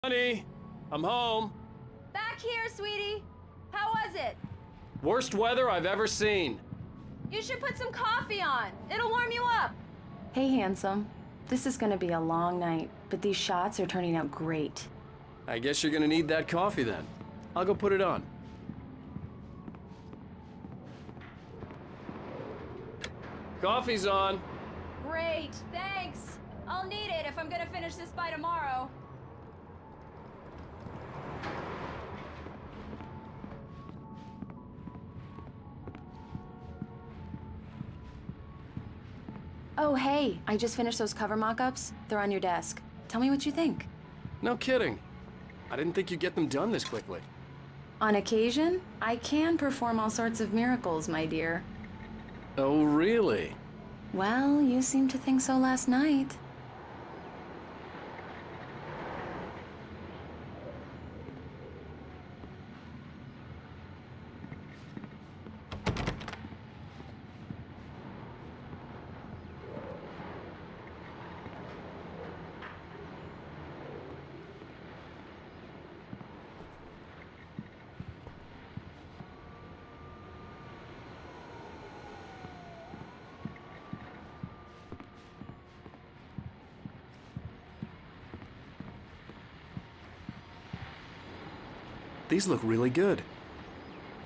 Honey, I'm home. Back here, sweetie. How was it? Worst weather I've ever seen. You should put some coffee on. It'll warm you up. Hey, handsome. This is gonna be a long night, but these shots are turning out great. I guess you're gonna need that coffee then. I'll go put it on. Coffee's on. Great, thanks. I'll need it if I'm gonna finish this by tomorrow. Oh, hey, I just finished those cover mock-ups. They're on your desk. Tell me what you think. No kidding. I didn't think you'd get them done this quickly. On occasion, I can perform all sorts of miracles, my dear. Oh, really? Well, you seemed to think so last night. These look really good.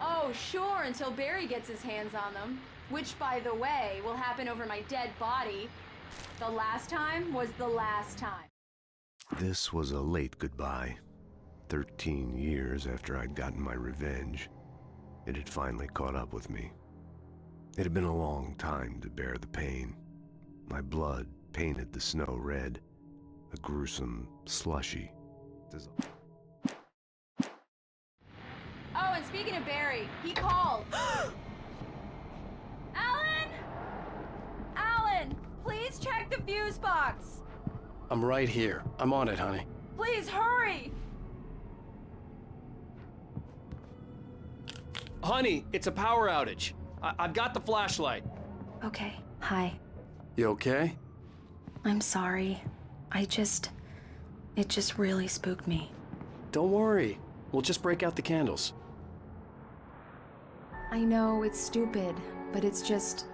Oh, sure, until Barry gets his hands on them. Which, by the way, will happen over my dead body. The last time was the last time. This was a late goodbye. 13 years after I'd gotten my revenge, it had finally caught up with me. It had been a long time to bear the pain. My blood painted the snow red, a gruesome, slushy. Oh, and speaking of Barry, he called. Alan! Alan, please check the fuse box. I'm right here. I'm on it, honey. Please hurry! Honey, it's a power outage. I've got the flashlight. Okay, hi. You okay? I'm sorry. It just really spooked me. Don't worry. We'll just break out the candles. I know, it's stupid, but it's just...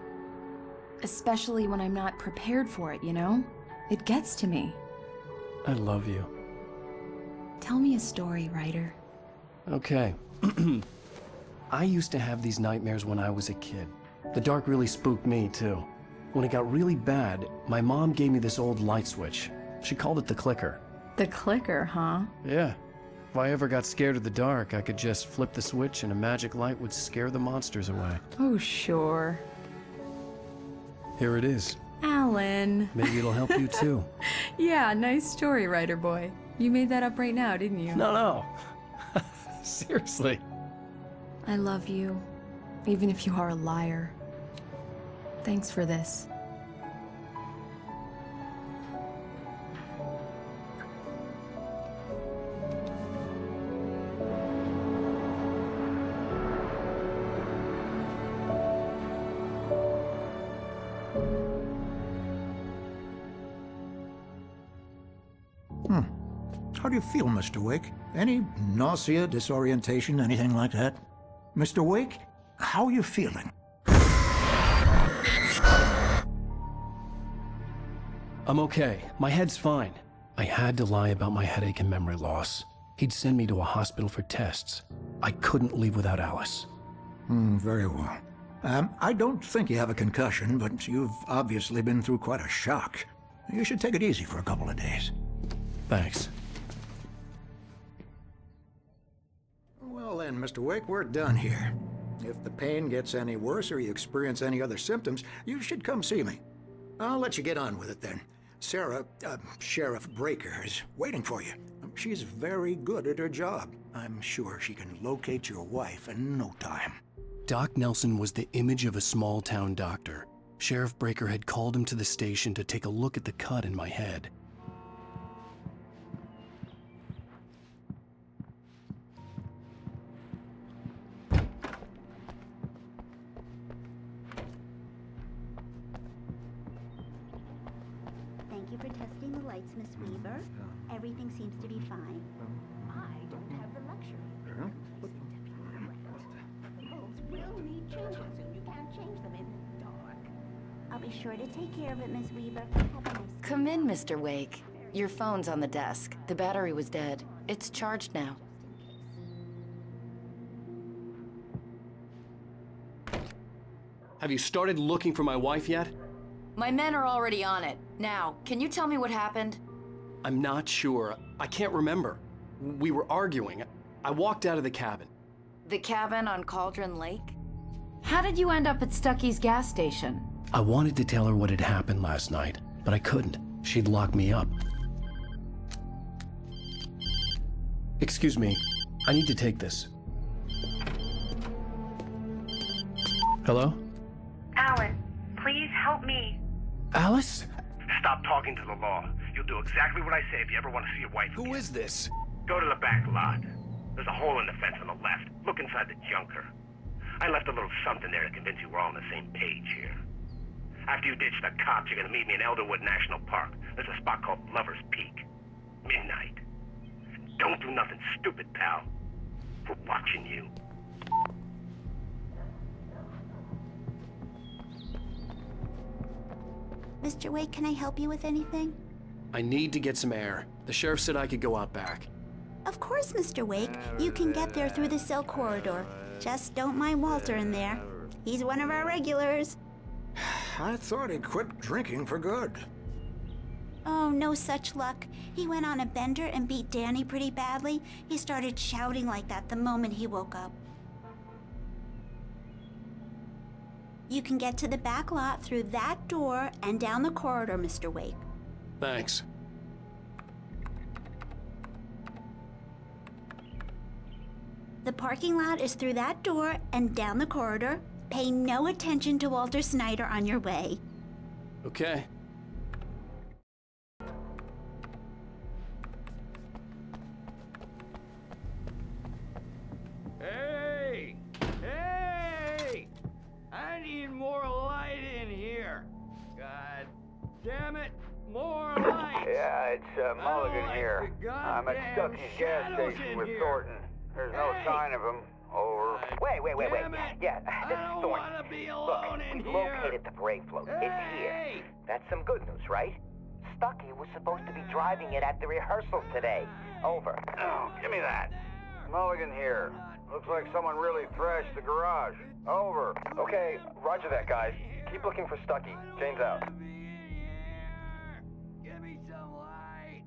especially when I'm not prepared for it, you know? It gets to me. I love you. Tell me a story, writer. Okay. I used to have these nightmares when I was a kid. The dark really spooked me, too. When it got really bad, my mom gave me this old light switch. She called it the clicker. The clicker, huh? Yeah. If I ever got scared of the dark, I could just flip the switch and a magic light would scare the monsters away. Oh, sure. Here it is. Alan. Maybe it'll help you, too. Yeah, nice story, writer boy. You made that up right now, didn't you? No. Seriously. I love you, even if you are a liar. Thanks for this. How do you feel, Mr. Wake? Any nausea, disorientation, anything like that? Mr. Wake, how are you feeling? I'm okay. My head's fine. I had to lie about my headache and memory loss. He'd send me to a hospital for tests. I couldn't leave without Alice. Very well. I don't think you have a concussion, but you've obviously been through quite a shock. You should take it easy for a couple of days. Thanks. Well then, Mr. Wake, we're done here. If the pain gets any worse or you experience any other symptoms, you should come see me. I'll let you get on with it then. Sarah, Sheriff Breaker, is waiting for you. She's very good at her job. I'm sure she can locate your wife in no time. Doc Nelson was the image of a small-town doctor. Sheriff Breaker had called him to the station to take a look at the cut in my head. Thank you for testing the lights, Miss Weaver. Everything seems to be fine. Be sure to take care of it, Miss Weaver. Have a nice Come in, Mr. Wake. Your phone's on the desk. The battery was dead. It's charged now. Have you started looking for my wife yet? My men are already on it. Now, can you tell me what happened? I'm not sure. I can't remember. We were arguing. I walked out of the cabin. The cabin on Cauldron Lake? How did you end up at Stucky's gas station? I wanted to tell her what had happened last night, but I couldn't. She'd locked me up. Excuse me. I need to take this. Hello? Alan, please help me. Alice? Stop talking to the law. You'll do exactly what I say if you ever want to see your wife again. Who is this? Go to the back lot. There's a hole in the fence on the left. Look inside the junker. I left a little something there to convince you we're all on the same page here. After you ditch the cops, you're gonna meet me in Elderwood National Park. There's a spot called Lover's Peak. Midnight. Don't do nothing stupid, pal. We're watching you. Mr. Wake, can I help you with anything? I need to get some air. The sheriff said I could go out back. Of course, Mr. Wake. You can get there through the cell corridor. Just don't mind Walter in there. He's one of our regulars. I thought he quit drinking for good. Oh, no such luck. He went on a bender and beat Danny pretty badly. He started shouting like that the moment he woke up. You can get to the back lot through that door and down the corridor, Mr. Wake. Thanks. The parking lot is through that door and down the corridor. Pay no attention to Walter Snyder on your way. Okay. Hey! Hey! I need more light in here. God damn it, more light! Yeah, it's Mulligan here. I'm at Stucky's gas station with Thornton. There's no sign of him. Over. Wait. Yeah, this is Thornton. Look, we've located the brake float. It's here. That's some good news, right? Stucky was supposed to be driving it at the rehearsal today. Over. Oh, give me that. Mulligan here. Looks like someone really thrashed the garage. Over. Okay, roger that, guys. Keep looking for Stucky. Jane's out. Give me some light.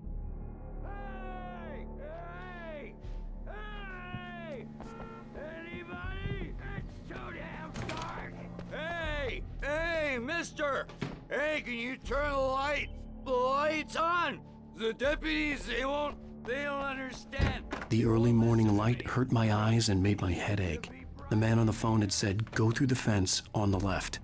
Hey! Anybody? It's too damn dark. Hey, mister. Hey, can you turn the lights on? The deputies, they don't understand. The early morning light hurt my eyes and made my head ache. The man on the phone had said, go through the fence on the left.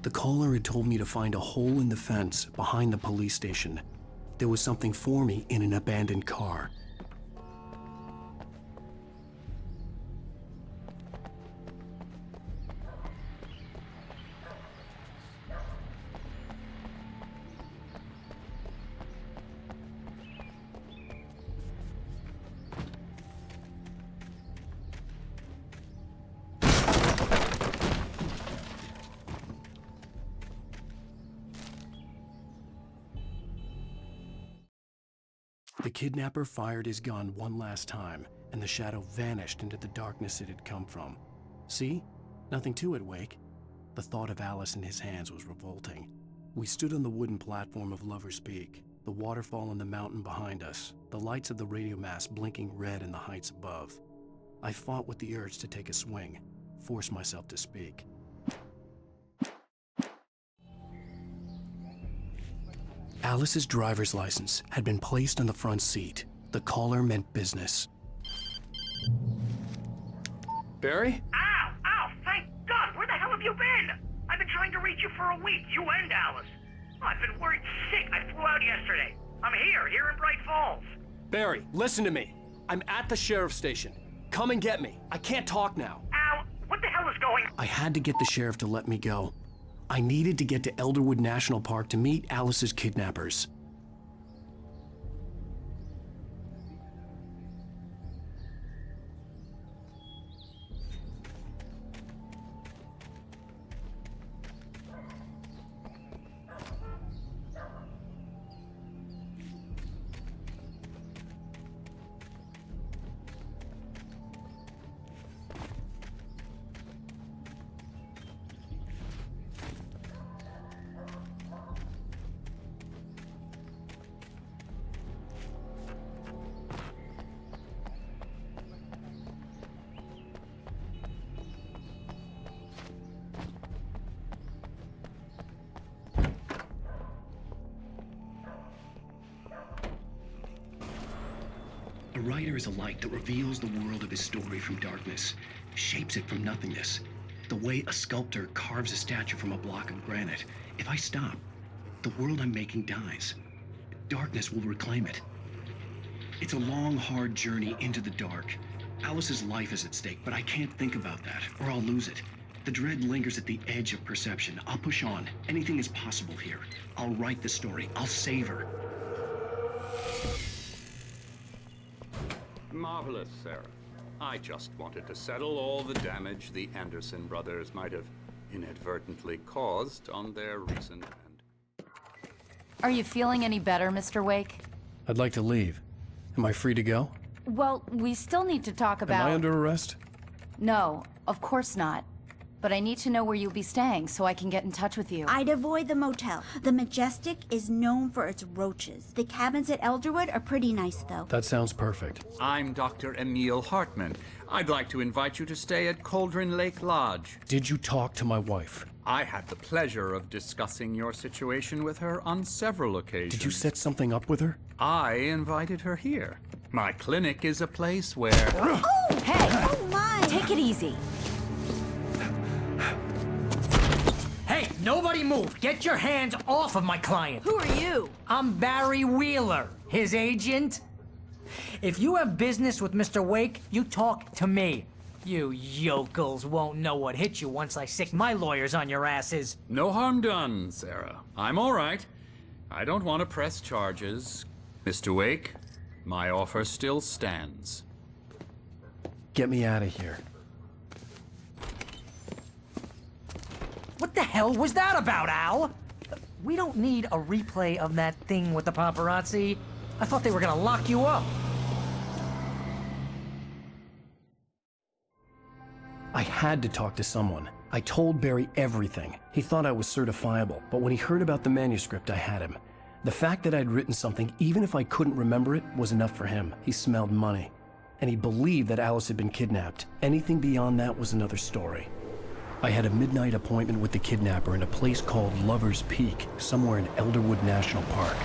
The caller had told me to find a hole in the fence behind the police station. There was something for me in an abandoned car. The kidnapper fired his gun one last time, and the shadow vanished into the darkness it had come from. See? Nothing to it, Wake. The thought of Alice in his hands was revolting. We stood on the wooden platform of Lover's Peak, the waterfall in the mountain behind us, the lights of the radio mast blinking red in the heights above. I fought with the urge to take a swing, force myself to speak. Alice's driver's license had been placed on the front seat. The caller meant business. Barry? Ow! Thank God! Where the hell have you been? I've been trying to reach you for a week, you and Alice. I've been worried sick. I flew out yesterday. I'm here in Bright Falls. Barry, listen to me. I'm at the sheriff's station. Come and get me. I can't talk now. Al, what going? I had to get the sheriff to let me go. I needed to get to Elderwood National Park to meet Alice's kidnappers. A writer is a light that reveals the world of his story from darkness, shapes it from nothingness. The way a sculptor carves a statue from a block of granite. If I stop, the world I'm making dies. Darkness will reclaim it. It's a long, hard journey into the dark. Alice's life is at stake, but I can't think about that, or I'll lose it. The dread lingers at the edge of perception. I'll push on. Anything is possible here. I'll write the story. I'll save her. Marvelous, Sarah. I just wanted to settle all the damage the Anderson brothers might have inadvertently caused on their recent and... Are you feeling any better, Mr. Wake? I'd like to leave. Am I free to go? Well, we still need to talk about... Am I under arrest? No, of course not. But I need to know where you'll be staying so I can get in touch with you. I'd avoid the motel. The Majestic is known for its roaches. The cabins at Elderwood are pretty nice, though. That sounds perfect. I'm Dr. Emil Hartman. I'd like to invite you to stay at Cauldron Lake Lodge. Did you talk to my wife? I had the pleasure of discussing your situation with her on several occasions. Did you set something up with her? I invited her here. My clinic is a place where... Oh! Hey! Oh, my! Take it easy. Hey, nobody move! Get your hands off of my client! Who are you? I'm Barry Wheeler, his agent. If you have business with Mr. Wake, you talk to me. You yokels won't know what hit you once I sick my lawyers on your asses. No harm done, Sarah. I'm all right. I don't want to press charges. Mr. Wake, my offer still stands. Get me out of here. What the hell was that about, Al? We don't need a replay of that thing with the paparazzi. I thought they were gonna lock you up. I had to talk to someone. I told Barry everything. He thought I was certifiable, but when he heard about the manuscript, I had him. The fact that I'd written something, even if I couldn't remember it, was enough for him. He smelled money. And he believed that Alice had been kidnapped. Anything beyond that was another story. I had a midnight appointment with the kidnapper in a place called Lover's Peak, somewhere in Elderwood National Park.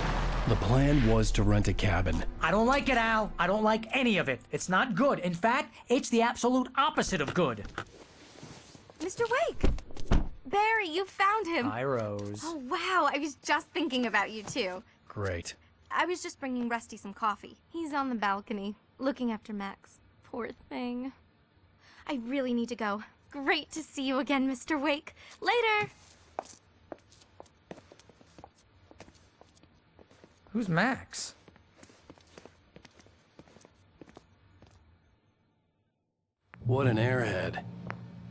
The plan was to rent a cabin. I don't like it, Al. I don't like any of it. It's not good. In fact, it's the absolute opposite of good. Mr. Wake! Barry, you found him! Hi, Rose. Oh, wow. I was just thinking about you, too. Great. I was just bringing Rusty some coffee. He's on the balcony, looking after Max. Poor thing. I really need to go. Great to see you again, Mr. Wake. Later! Who's Max? What an airhead.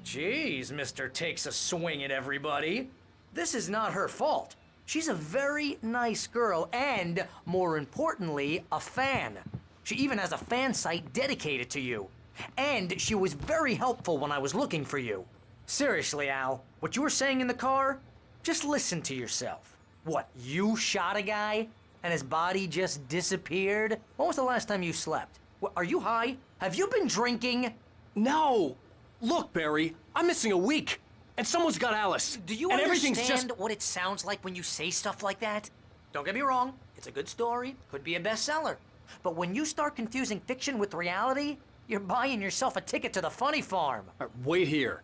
Jeez, Mr. Takes a swing at everybody. This is not her fault. She's a very nice girl and, more importantly, a fan. She even has a fan site dedicated to you. And she was very helpful when I was looking for you. Seriously, Al, what you were saying in the car? Just listen to yourself. What, you shot a guy? And his body just disappeared? When was the last time you slept? What, are you high? Have you been drinking? No! Look, Barry, I'm missing a week. And someone's got Alice. Do you and understand what it sounds like when you say stuff like that? Don't get me wrong, it's a good story, could be a bestseller. But when you start confusing fiction with reality, you're buying yourself a ticket to the funny farm. Wait here.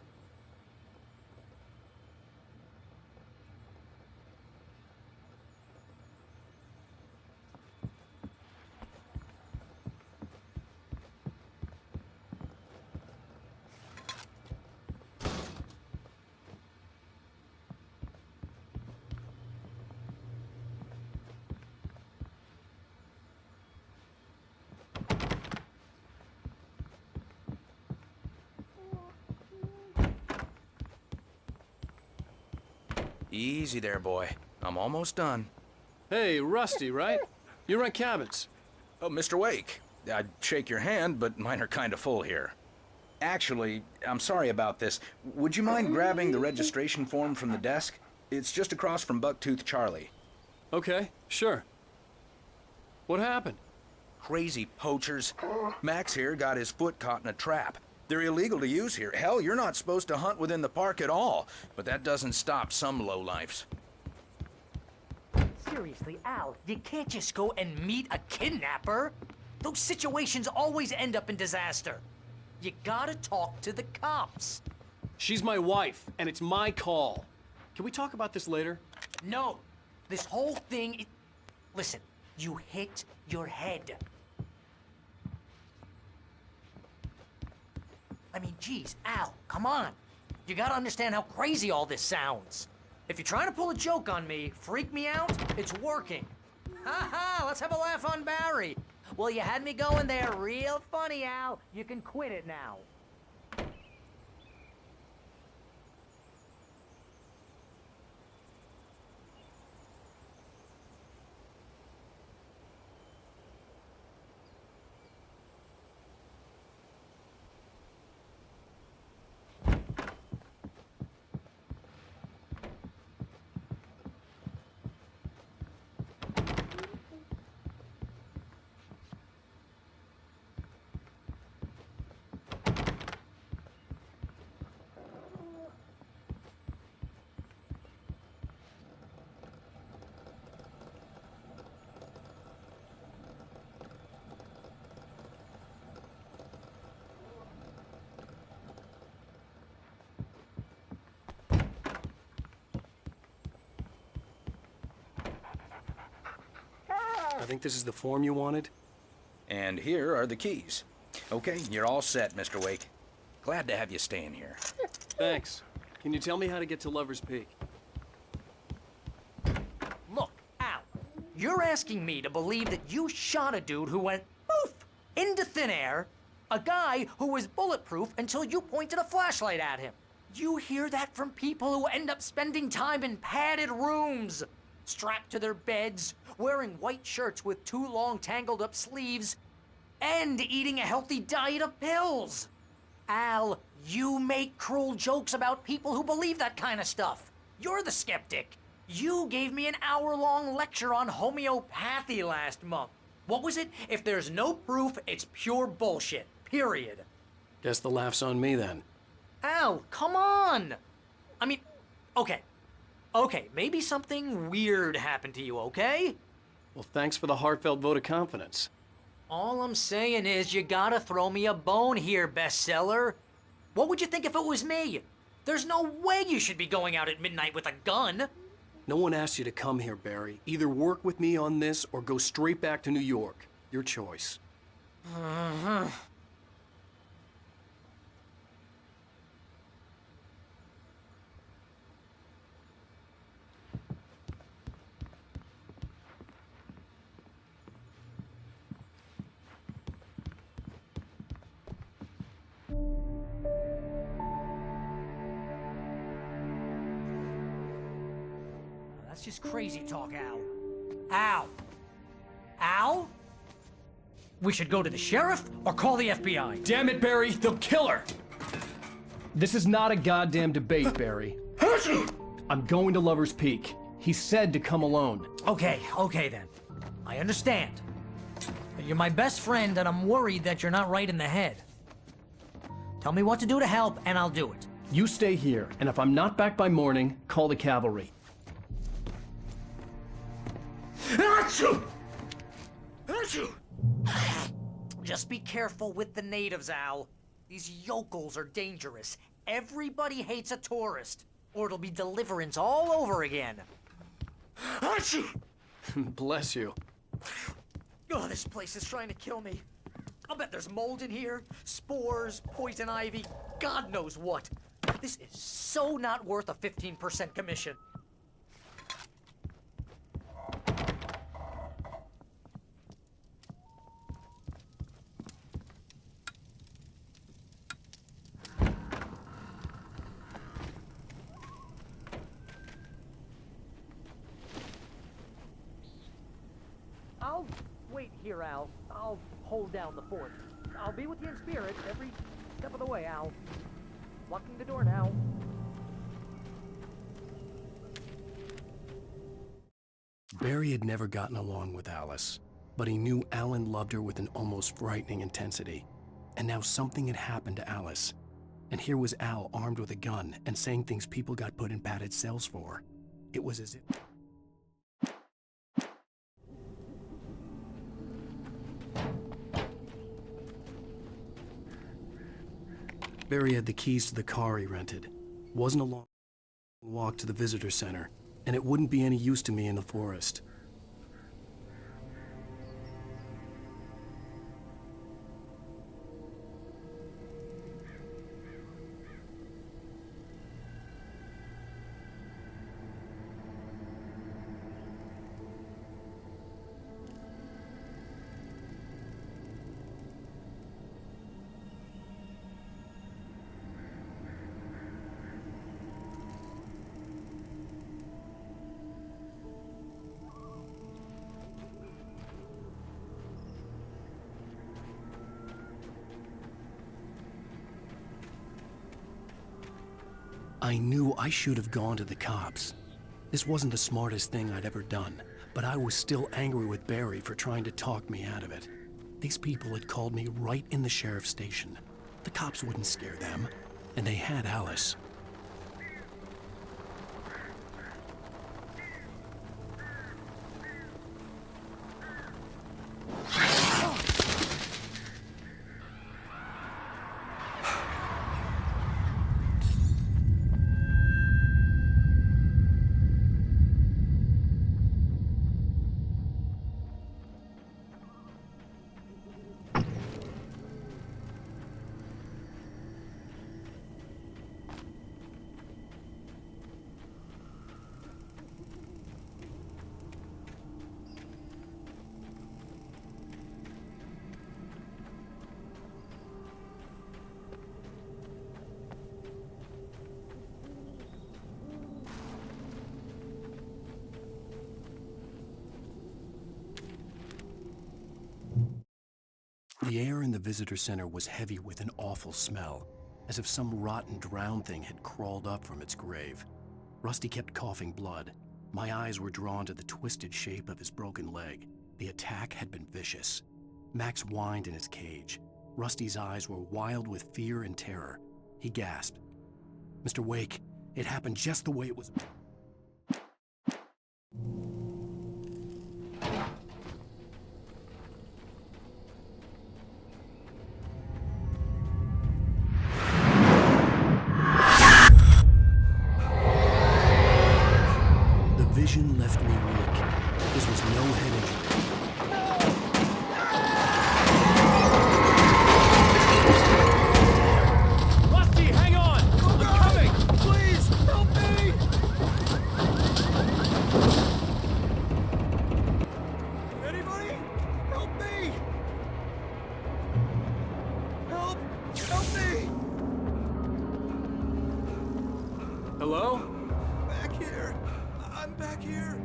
Easy there, boy. I'm almost done. Hey, Rusty, right? You rent cabins. Oh, Mr. Wake. I'd shake your hand, but mine are kind of full here. Actually, I'm sorry about this. Would you mind grabbing the registration form from the desk? It's just across from Bucktooth Charlie. Okay, sure. What happened? Crazy poachers. Max here got his foot caught in a trap. They're illegal to use here. Hell, you're not supposed to hunt within the park at all. But that doesn't stop some lowlifes. Seriously, Al, you can't just go and meet a kidnapper. Those situations always end up in disaster. You gotta talk to the cops. She's my wife, and it's my call. Can we talk about this later? No. This whole thing... Listen, you hit your head. I mean, geez, Al, come on. You gotta understand how crazy all this sounds. If you're trying to pull a joke on me, freak me out, it's working. Ha ha, let's have a laugh on Barry. Well, you had me going there real funny, Al. You can quit it now. I think this is the form you wanted. And here are the keys. Okay, you're all set, Mr. Wake. Glad to have you staying here. Thanks. Can you tell me how to get to Lover's Peak? Look, Al, you're asking me to believe that you shot a dude who went poof into thin air, a guy who was bulletproof until you pointed a flashlight at him. You hear that from people who end up spending time in padded rooms, strapped to their beds, wearing white shirts with too long tangled up sleeves, and eating a healthy diet of pills. Al, you make cruel jokes about people who believe that kind of stuff. You're the skeptic. You gave me an hour-long lecture on homeopathy last month. What was it? If there's no proof, it's pure bullshit. Period. Guess the laugh's on me then. Al, come on! I mean, okay. Okay, maybe something weird happened to you, okay? Well, thanks for the heartfelt vote of confidence. All I'm saying is you gotta throw me a bone here, bestseller. What would you think if it was me? There's no way you should be going out at midnight with a gun. No one asked you to come here, Barry. Either work with me on this or go straight back to New York. Your choice. That's just crazy talk, Al. Al? Al? We should go to the sheriff or call the FBI. Damn it, Barry, they'll kill her! This is not a goddamn debate, Barry. I'm going to Lover's Peak. He said to come alone. Okay then. I understand. But you're my best friend and I'm worried that you're not right in the head. Tell me what to do to help and I'll do it. You stay here, and if I'm not back by morning, call the cavalry. Achoo! Achoo! Just be careful with the natives, Al. These yokels are dangerous. Everybody hates a tourist, or it'll be Deliverance all over again. Achoo! Bless you. Oh, this place is trying to kill me. I'll bet there's mold in here, spores, poison ivy, God knows what. This is so not worth a 15% commission. I'll wait here, Al. I'll hold down the fort. I'll be with you in spirit every step of the way, Al. Locking the door now. Barry had never gotten along with Alice, but he knew Alan loved her with an almost frightening intensity. And now something had happened to Alice. And here was Al armed with a gun and saying things people got put in padded cells for. It was as if... Barry had the keys to the car he rented. Wasn't a long walk to the visitor center, and it wouldn't be any use to me in the forest. I knew I should have gone to the cops. This wasn't the smartest thing I'd ever done, but I was still angry with Barry for trying to talk me out of it. These people had called me right in the sheriff's station. The cops wouldn't scare them, and they had Alice. The air in the visitor center was heavy with an awful smell, as if some rotten drowned thing had crawled up from its grave. Rusty kept coughing blood. My eyes were drawn to the twisted shape of his broken leg. The attack had been vicious. Max whined in his cage. Rusty's eyes were wild with fear and terror. He gasped. "Mr. Wake, it happened just the way it was." Vision left me weak. This was no head injury. Rusty, hang on! I'm coming! Please, help me! Anybody? Help me! Help! Help me! Hello? Back here. I'm back here.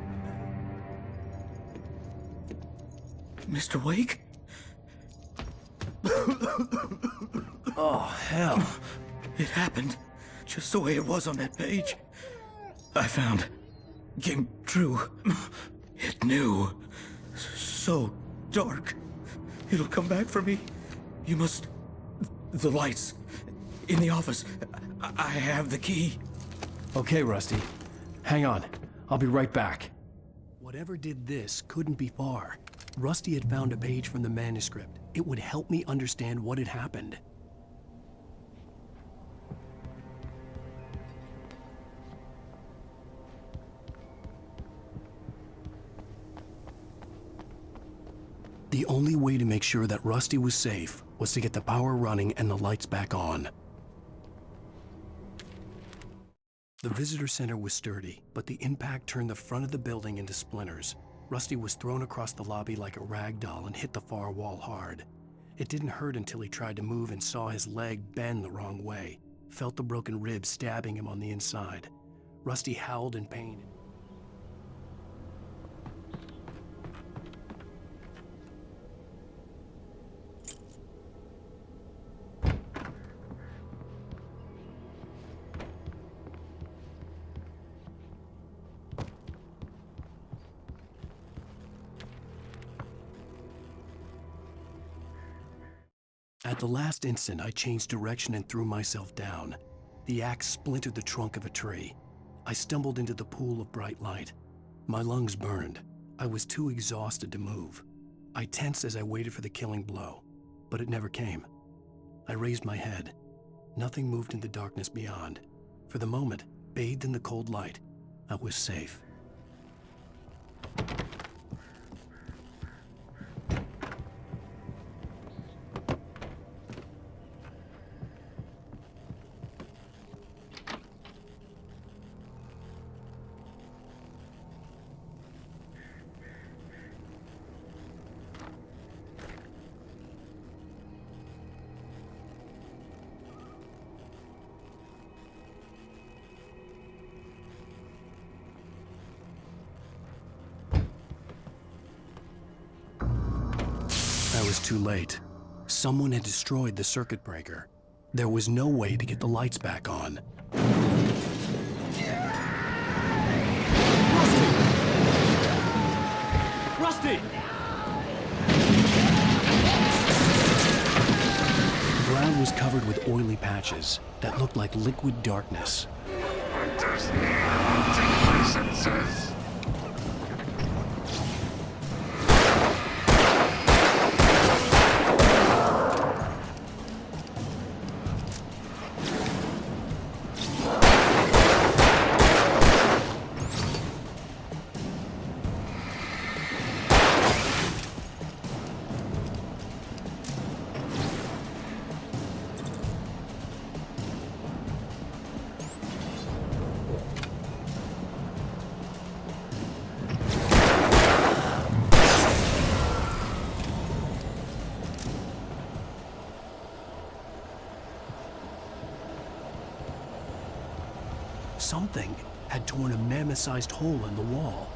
Mr. Wake? Oh, hell. It happened just the way it was on that page. I found. Came true. It knew. So dark. It'll come back for me. You must... The lights. In the office. I have the key. Okay, Rusty. Hang on. I'll be right back. Whatever did this couldn't be far. Rusty had found a page from the manuscript. It would help me understand what had happened. The only way to make sure that Rusty was safe was to get the power running and the lights back on. The visitor center was sturdy, but the impact turned the front of the building into splinters. Rusty was thrown across the lobby like a rag doll and hit the far wall hard. It didn't hurt until he tried to move and saw his leg bend the wrong way, felt the broken rib stabbing him on the inside. Rusty howled in pain. At the last instant, I changed direction and threw myself down. The axe splintered the trunk of a tree. I stumbled into the pool of bright light. My lungs burned. I was too exhausted to move. I tensed as I waited for the killing blow, but it never came. I raised my head. Nothing moved in the darkness beyond. For the moment, bathed in the cold light, I was safe. I was too late. Someone had destroyed the circuit breaker. There was no way to get the lights back on. Rusty! The ground was covered with oily patches that looked like liquid darkness. Something had torn a mammoth-sized hole in the wall.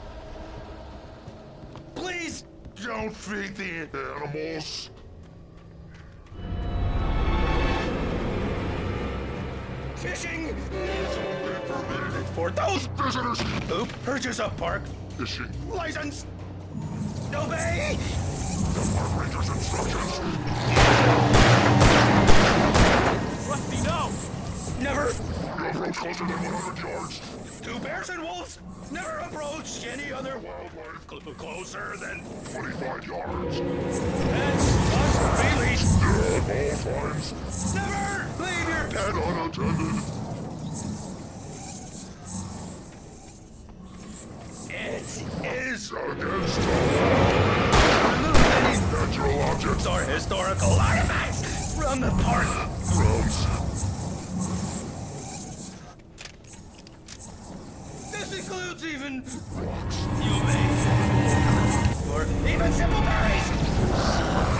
Please don't feed the animals. Fishing is only permitted for those visitors who purchase a park fishing license. Obey the park ranger's instructions. Rusty, no! Never. You approach closer than 100 yards. Two bears and wolves never approach any other wildlife closer than 25 yards. That's us released. At all times. Never leave your pet And unattended. It is Against the law. remove any Natural objects or historical artifacts from the park. grounds. This includes even Rocks. humane or even simple berries.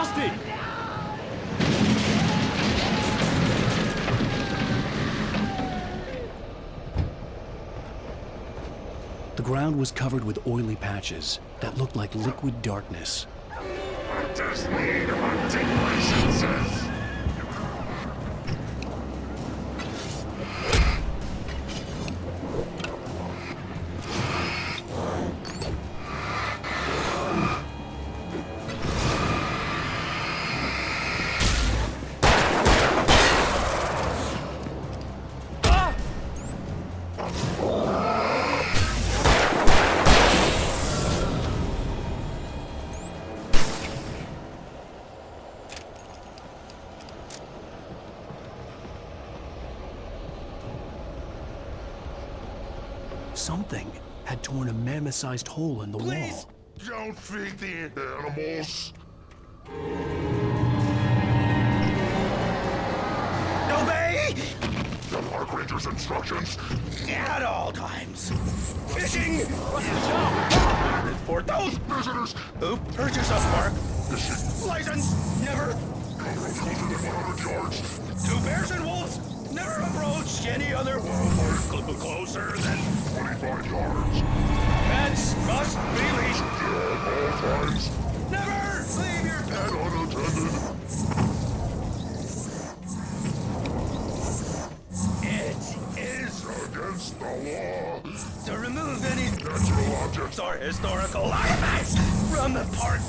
Rusty! The ground was covered with oily patches that looked like liquid darkness. I just need articulations. Something had torn a mammoth-sized hole in the wall. Don't feed the animals. Obey! The park ranger's instructions. At all times. Fishing! For those visitors who purchase a park license, never. Closer than 100 yards. To bears and wolves, never approach any other wildlife closer than 25 yards. Pets must be leashed. At all times. Never leave your pet unattended. It is against the law to remove any natural objects or historical artifacts from the park.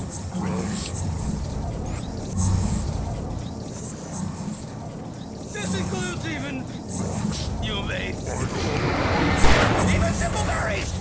This includes even you made even simple berries.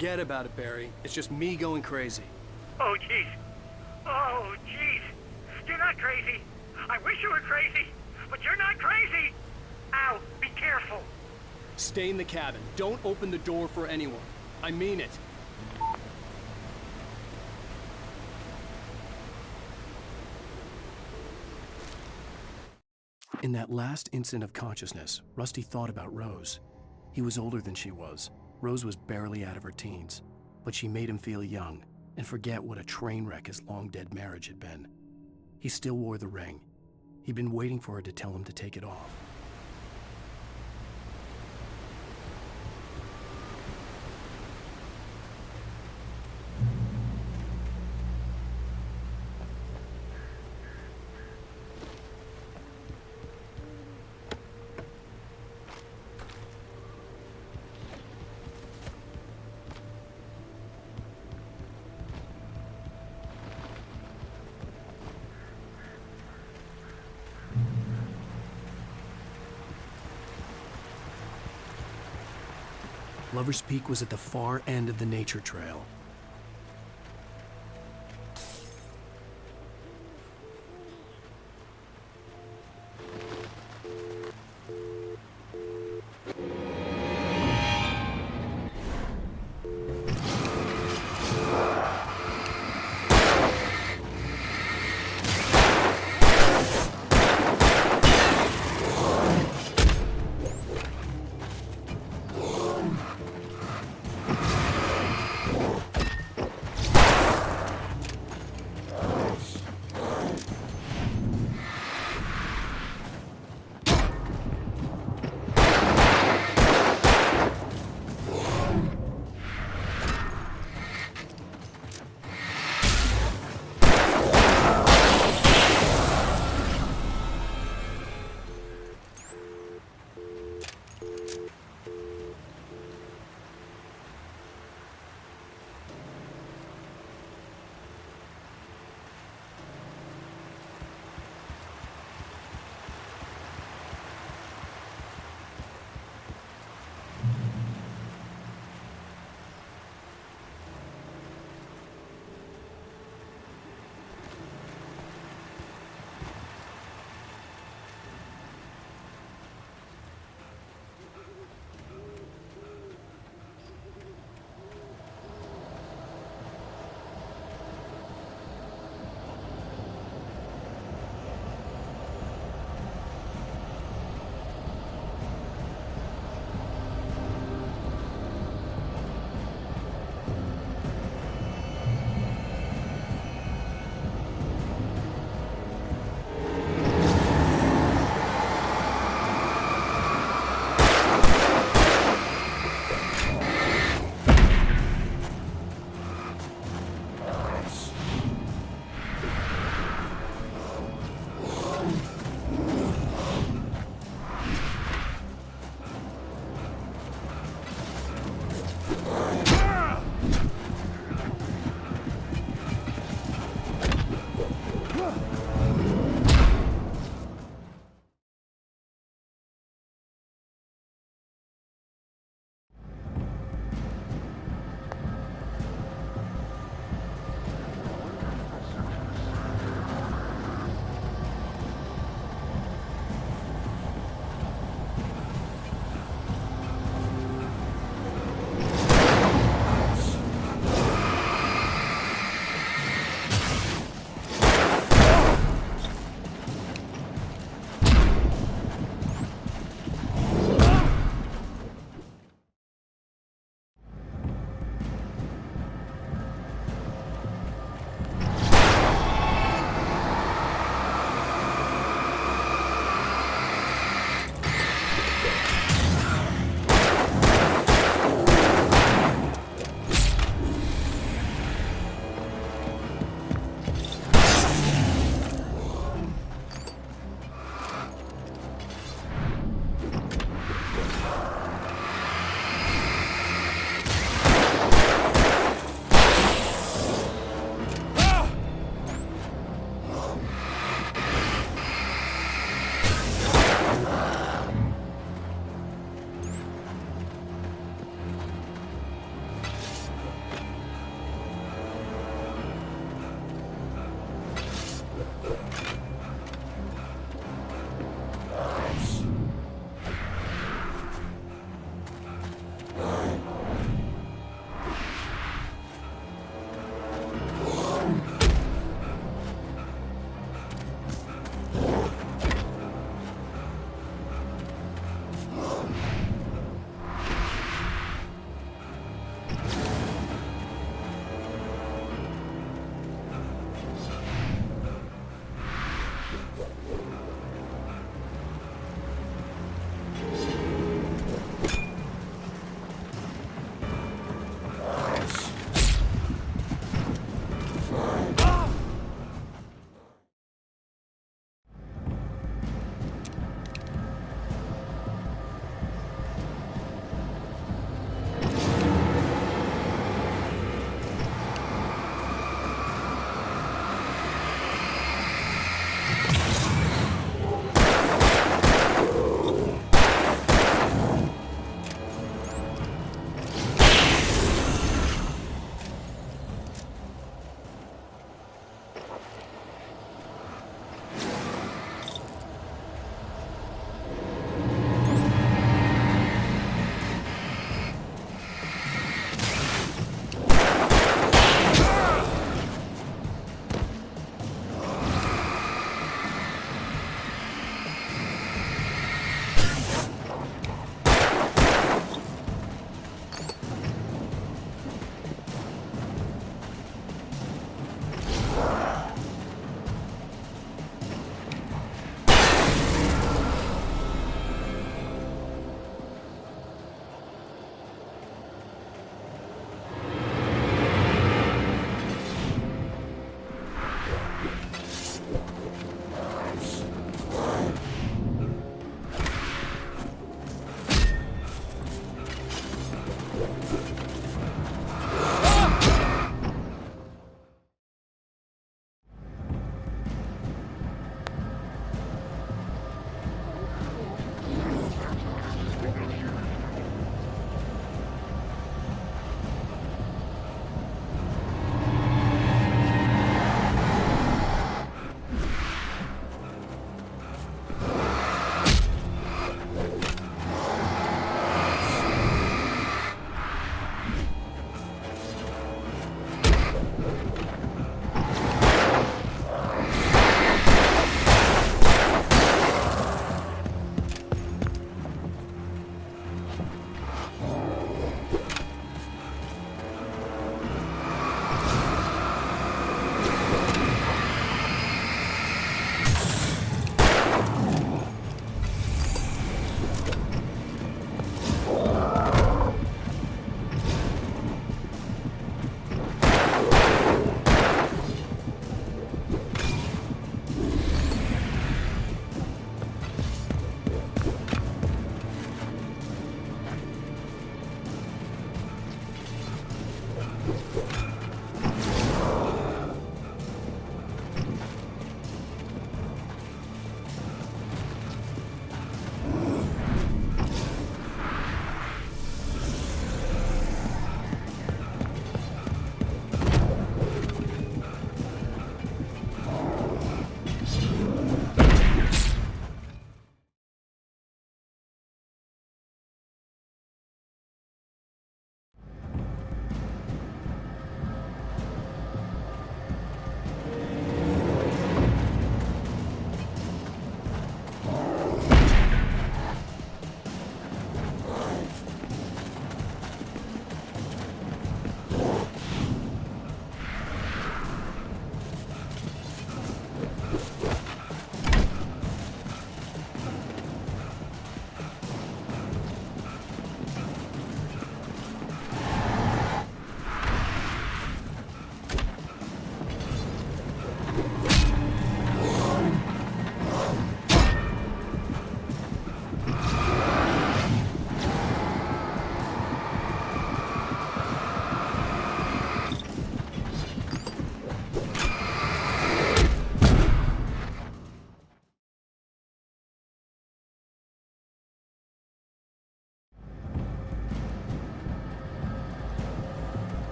Forget about it, Barry. It's just me going crazy. Oh, jeez. Oh, jeez. You're not crazy. I wish you were crazy, but you're not crazy. Ow, be careful. Stay in the cabin. Don't open the door for anyone. I mean it. In that last instant of consciousness, Rusty thought about Rose. He was older than she was. Rose was barely out of her teens, but she made him feel young and forget what a train wreck his long-dead marriage had been. He still wore the ring. He'd been waiting for her to tell him to take it off. Lover's Peak was at the far end of the nature trail.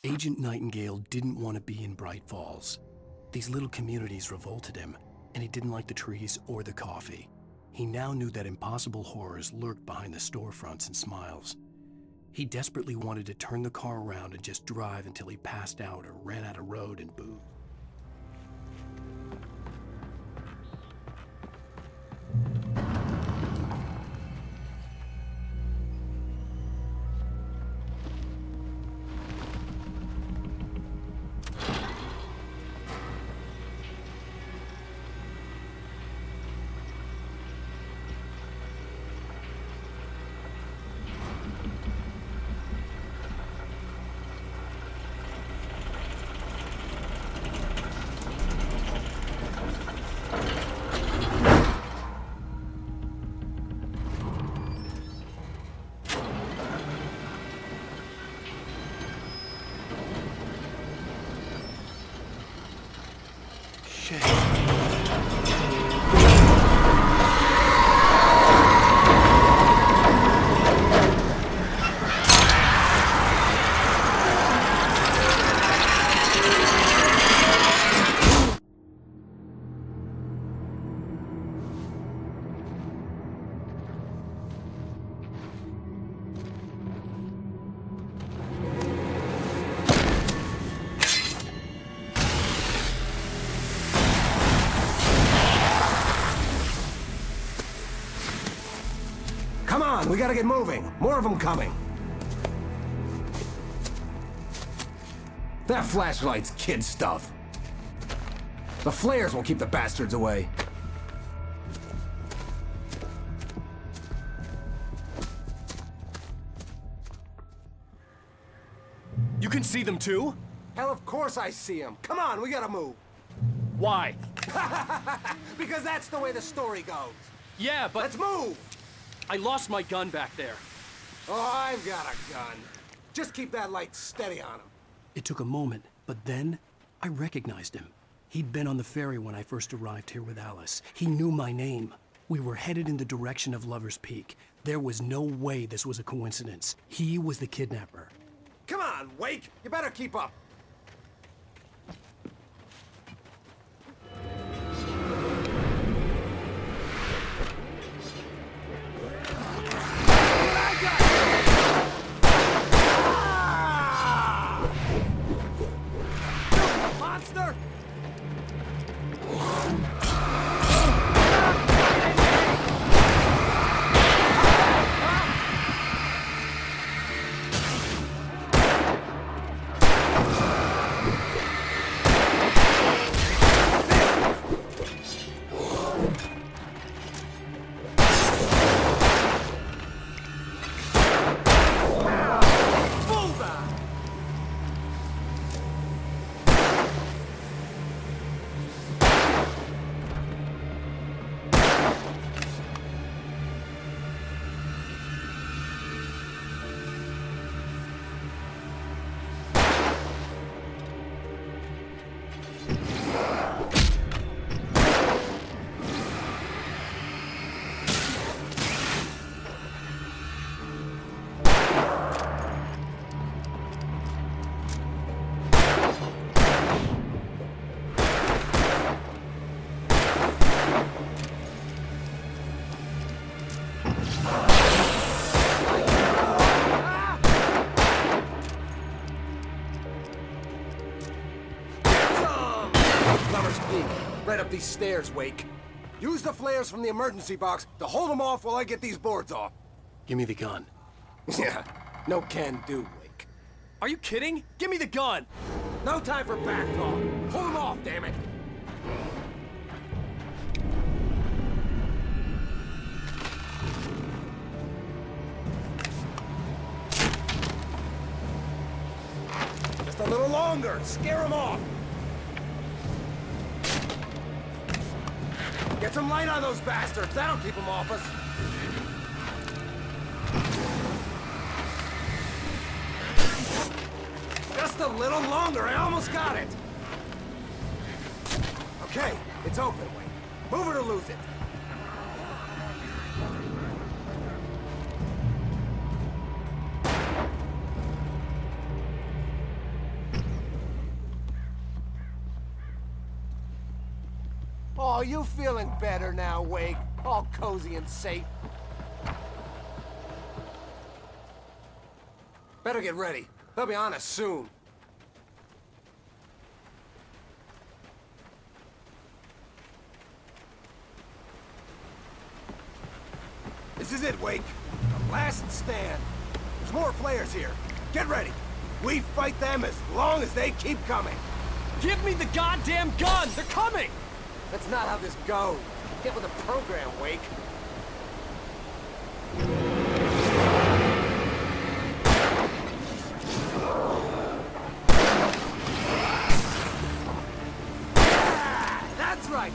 Agent Nightingale didn't want to be in Bright Falls. These little communities revolted him, and he didn't like the trees or the coffee. He now knew that impossible horrors lurked behind the storefronts and smiles. He desperately wanted to turn the car around and just drive until he passed out or ran out of road and booze. We gotta get moving. More of them coming. That flashlight's kid stuff. The flares will keep the bastards away. You can see them too? Hell, of course I see them. Come on, we gotta move. Why? Because that's the way the story goes. Yeah, but... Let's move! I lost my gun back there. Oh, I've got a gun. Just keep that light steady on him. It took a moment, but then I recognized him. He'd been on the ferry when I first arrived here with Alice. He knew my name. We were headed in the direction of Lover's Peak. There was no way this was a coincidence. He was the kidnapper. Come on, Wake! You better keep up. Monster! Right up these stairs, Wake. Use the flares from the emergency box to hold them off while I get these boards off. Give me the gun. Yeah, no can do, Wake. Are you kidding? Give me the gun! No time for back talk. Hold them off, damn it! Just a little longer. Scare them off. Get some light on those bastards. That'll keep them off us. Just a little longer. I almost got it. Okay, it's open. Wait. Move it or lose it. Oh, you feeling better now, Wake? All cozy and safe. Better get ready. They'll be on us soon. This is it, Wake. The last stand. There's more flares here. Get ready. We fight them as long as they keep coming. Give me the goddamn gun! They're coming! That's not how this goes. Get with the program, Wake. That's right!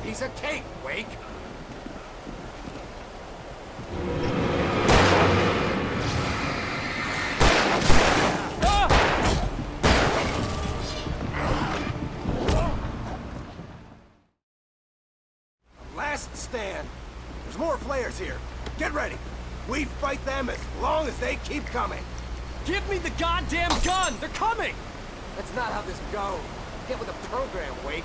Piece of cake, Wake. Last stand. There's more flares here. Get ready. We fight them as long as they keep coming. Give me the goddamn gun! They're coming! That's not how this goes. Get with the program, Wake.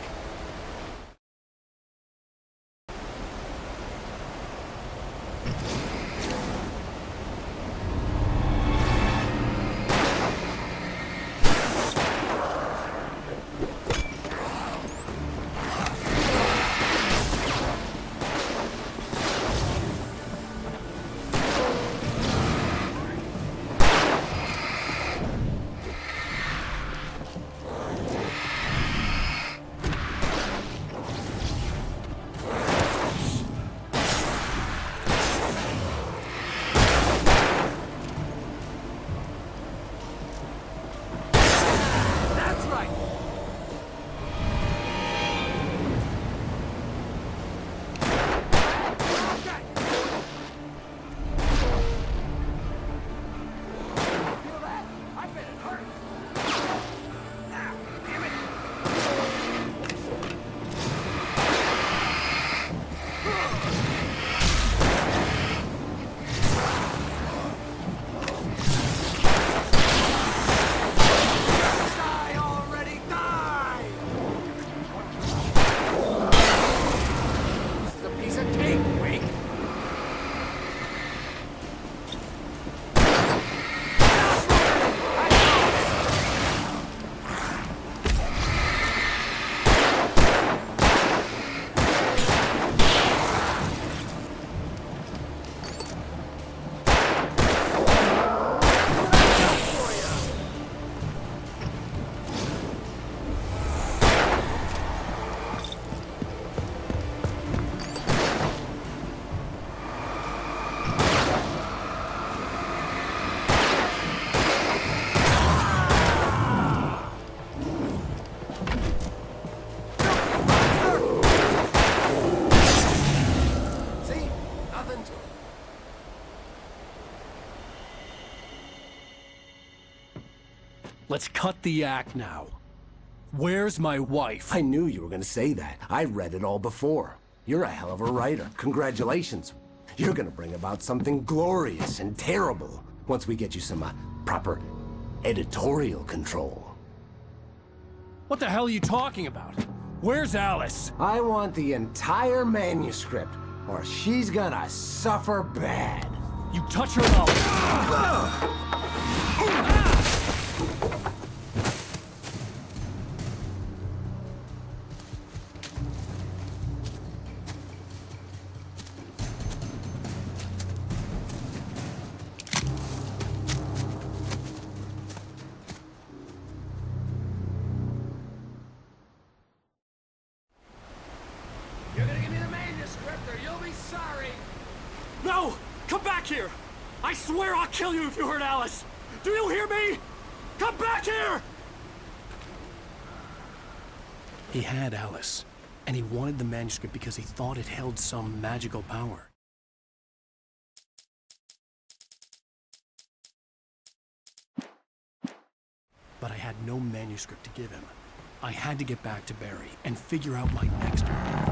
Let's cut the act now. Where's my wife? I knew you were gonna say that. I read it all before. You're a hell of a writer. Congratulations. You're gonna bring about something glorious and terrible once we get you some proper editorial control. What the hell are you talking about? Where's Alice? I want the entire manuscript, or she's gonna suffer bad. You touch her mouth. You're gonna give me the manuscript or you'll be sorry! No! Come back here! I swear I'll kill you if you hurt Alice! Do you hear me? Come back here! He had Alice, and he wanted the manuscript because he thought it held some magical power. But I had no manuscript to give him. I had to get back to Barry and figure out my next move.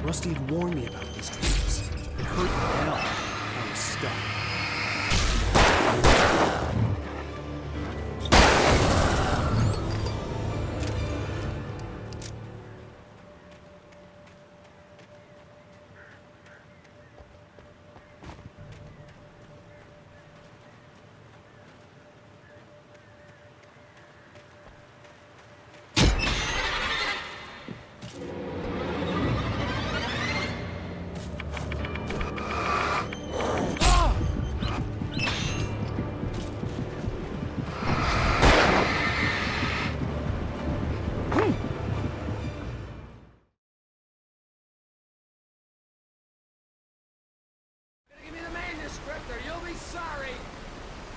Rusty had warned me about these traps. It hurt hell. I was stuck.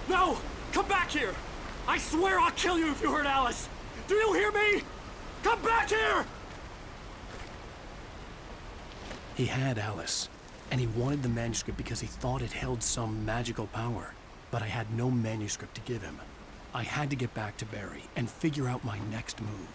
No! Come back here! I swear I'll kill you if you hurt Alice! Do you hear me? Come back here! He had Alice, and he wanted the manuscript because he thought it held some magical power. But I had no manuscript to give him. I had to get back to Barry and figure out my next move.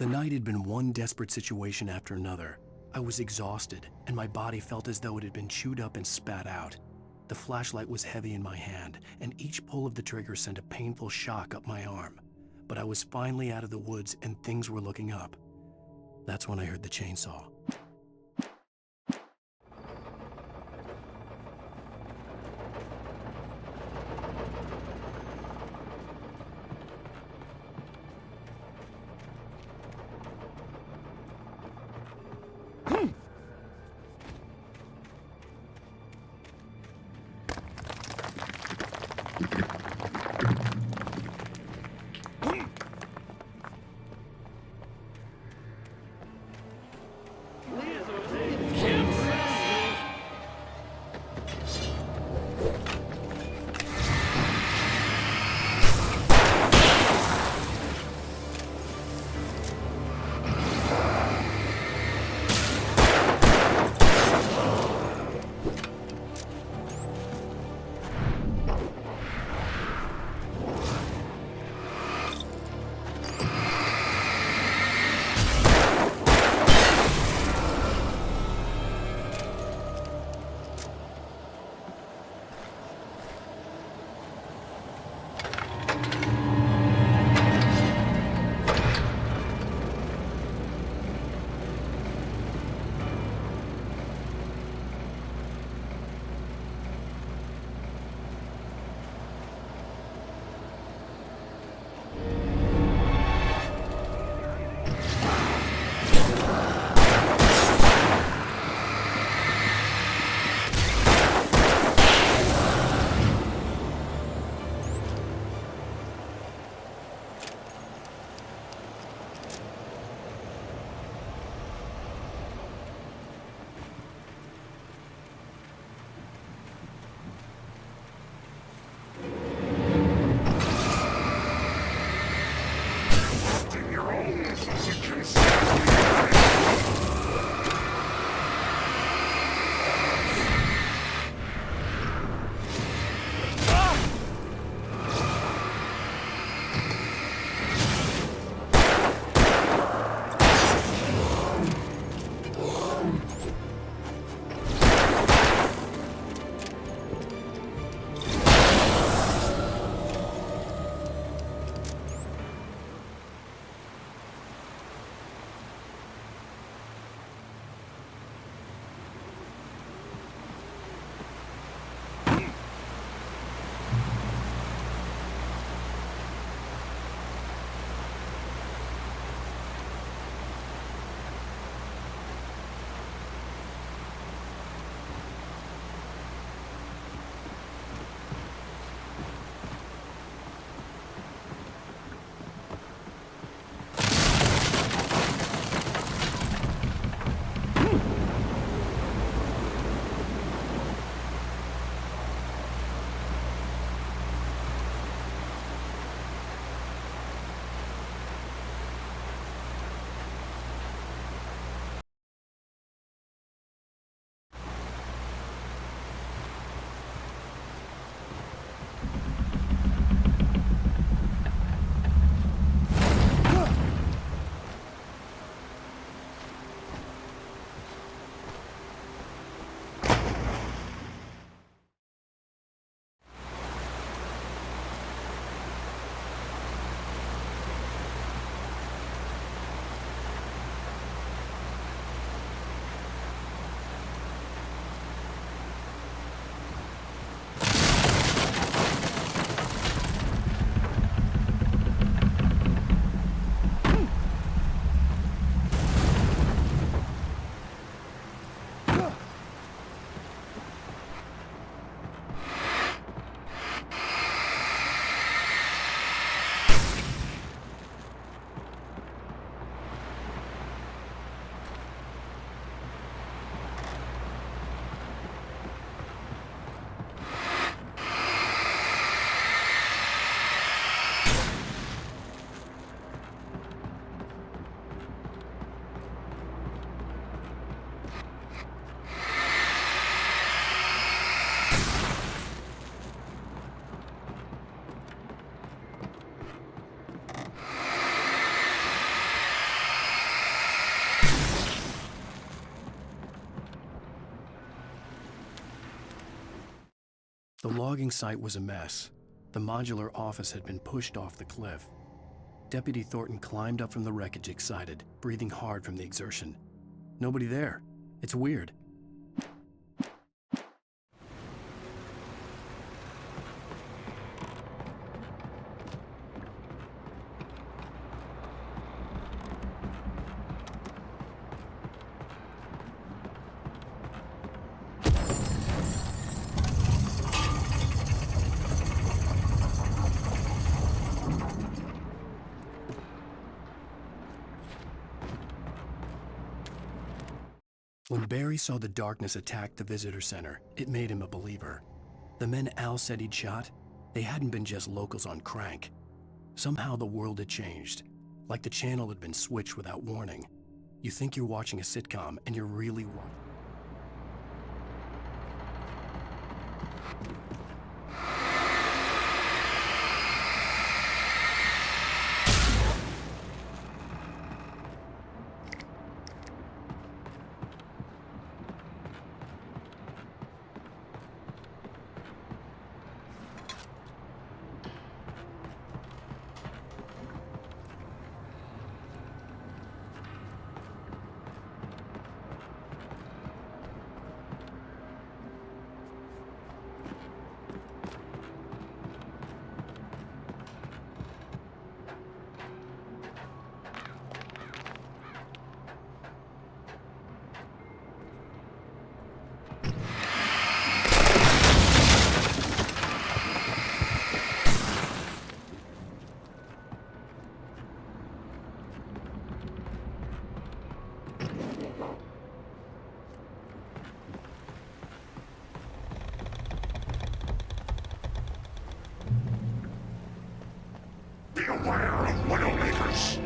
The night had been one desperate situation after another. I was exhausted, and my body felt as though it had been chewed up and spat out. The flashlight was heavy in my hand, and each pull of the trigger sent a painful shock up my arm. But I was finally out of the woods, and things were looking up. That's when I heard the chainsaw. logging site was a mess. The modular office had been pushed off the cliff. Deputy Thornton climbed up from the wreckage excited, breathing hard from the exertion. Nobody there. It's weird. When Barry saw the darkness attack the visitor center, it made him a believer. The men Al said he'd shot, they hadn't been just locals on crank. Somehow the world had changed, like the channel had been switched without warning. You think you're watching a sitcom, and you're really watching. Beware of Widowmakers.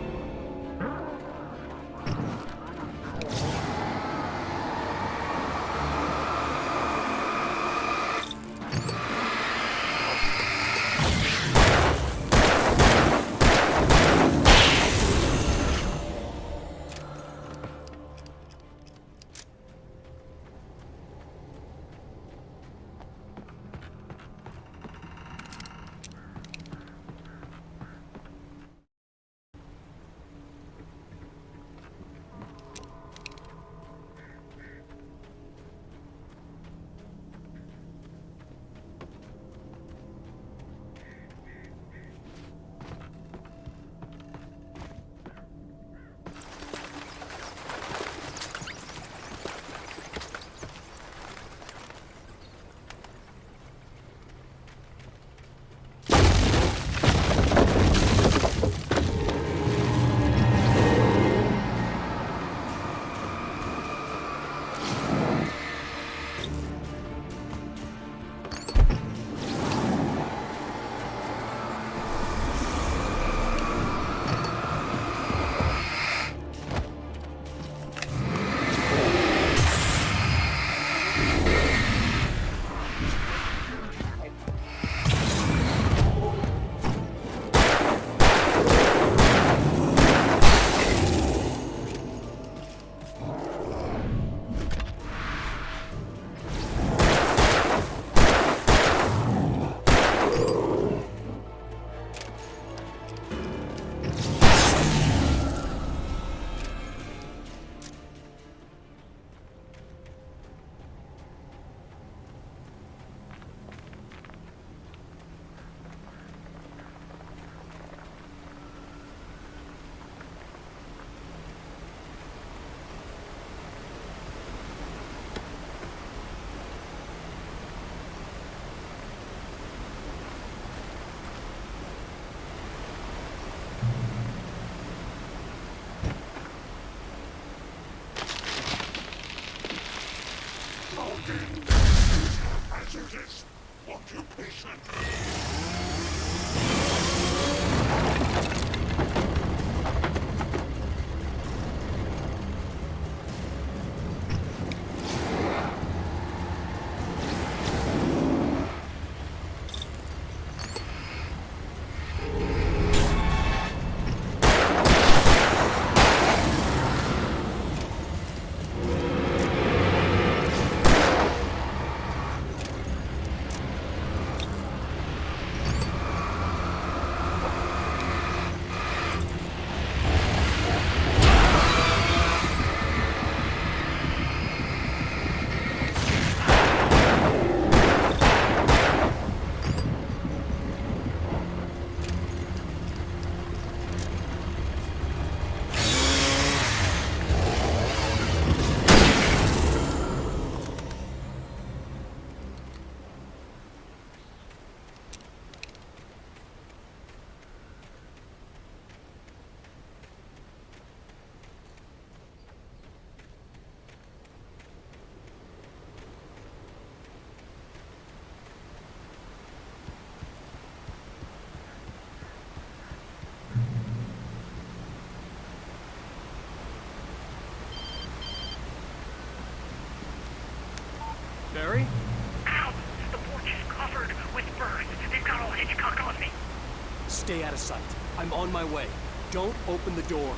Stay out of sight. I'm on my way. Don't open the door.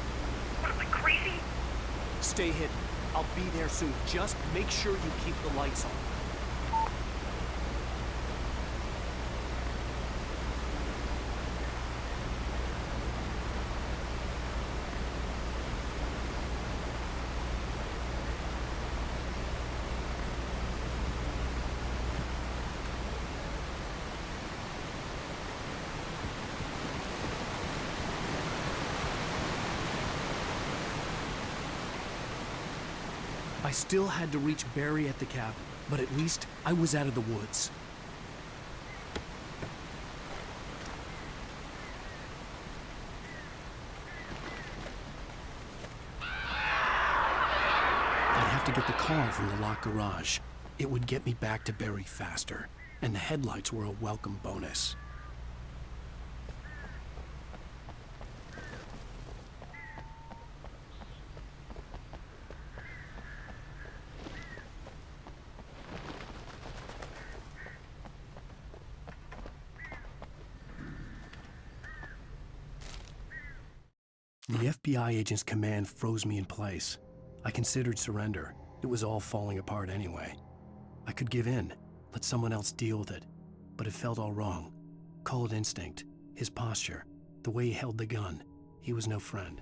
What am I, crazy? Stay hidden. I'll be there soon. Just make sure you keep the lights on. I still had to reach Barry at the cabin, but at least I was out of the woods. I'd have to get the car from the locked garage. It would get me back to Barry faster, and the headlights were a welcome bonus. The FBI agent's command froze me in place. I considered surrender. It was all falling apart anyway. I could give in, let someone else deal with it, but it felt all wrong. Call it instinct, his posture, the way he held the gun. He was no friend.